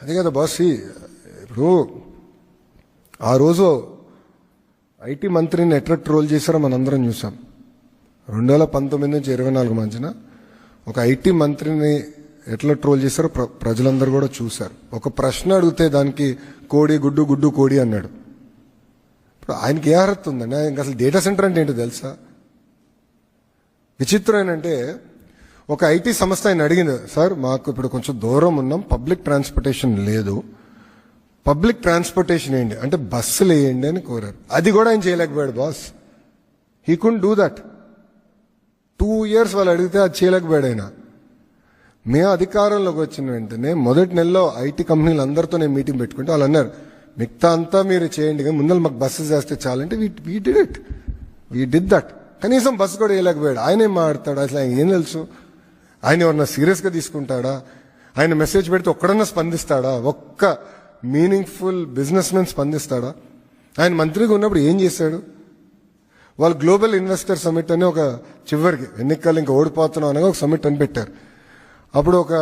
అదే కదా బాస్. ఇప్పుడు ఆ రోజు ఐటీ మంత్రిని ఎట్లా ట్రోల్ చేశారో మనందరం చూసాం. 2019 నుంచి 24 మధ్యన ఒక ఐటీ మంత్రిని ఎట్లా ట్రోల్ చేశారో ప్రజలందరూ కూడా చూశారు. ఒక ప్రశ్న అడిగితే దానికి కోడి గుడ్డు గుడ్డు కోడి అన్నాడు. ఇప్పుడు ఆయనకి ఏ అర్హత ఉందండి? ఆయనకి అసలు డేటా సెంటర్ అంటే ఏంటో తెలుసా? విచిత్రం ఏంటంటే ఒక ఐటీ సంస్థ ఆయన అడిగింది, సార్ మాకు ఇప్పుడు కొంచెం దూరం ఉన్నాం, పబ్లిక్ ట్రాన్స్పోర్టేషన్ లేదు, పబ్లిక్ ట్రాన్స్పోర్టేషన్ వేయండి అంటే బస్సులు వేయండి అని కోరారు. అది కూడా ఆయన చేయలేకపోయాడు boss. He could do that. 2 years వాళ్ళు అడిగితే అది చేయలేకపోయాడు ఆయన. మేము అధికారంలోకి వచ్చిన వెంటనే మొదటి నెలలో ఐటీ కంపెనీలు అందరితో నేను మీటింగ్ పెట్టుకుంటే వాళ్ళు అన్నారు, మిగతా అంతా మీరు చేయండి కానీ ముందర మాకు బస్సెస్ చేస్తే చాలంటే we did it. We did that. కనీసం బస్సు కూడా వేయలేకపోయాడు. ఆయన ఏం మాట్లాడతాడు? అసలు ఆయన ఏం తెలుసు? ఆయన ఎవరన్నా సీరియస్గా తీసుకుంటాడా? ఆయన మెసేజ్ పెడితే ఒక్కడన్నా స్పందిస్తాడా? ఒక్క మీనింగ్ఫుల్ బిజినెస్ మెన్ స్పందిస్తాడా? ఆయన మంత్రిగా ఉన్నప్పుడు ఏం చేశాడు? వాళ్ళు గ్లోబల్ ఇన్వెస్టర్ సమిట్ అని ఒక చివరికి ఎన్నికలు ఇంకా ఓడిపోతున్నాం అనగా ఒక సమిట్ అని పెట్టారు. అప్పుడు ఒక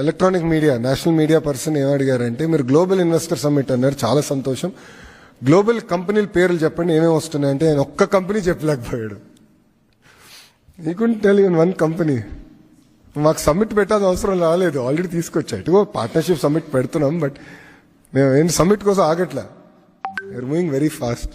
electronic media national media person ఏమడిగారంటే, మీరు గ్లోబల్ ఇన్వెస్టర్ సమిట్ అన్నారు, చాలా సంతోషం, గ్లోబల్ కంపెనీల పేర్లు చెప్పండి ఏమేమి వస్తున్నాయంటే ఆయన ఒక్క కంపెనీ చెప్పలేకపోయాడు. ఈ couldn't tell even one company. మాకు సమ్మిట్ పెట్టాల్సిన అవసరం రాలేదు, ఆల్రెడీ తీసుకొచ్చా. ఇటుగో పార్ట్నర్షిప్ సమ్మిట్ పెడుతున్నాం, బట్ మేము ఏంటి సమ్మిట్ కోసం ఆగట్లా. We're moving very fast.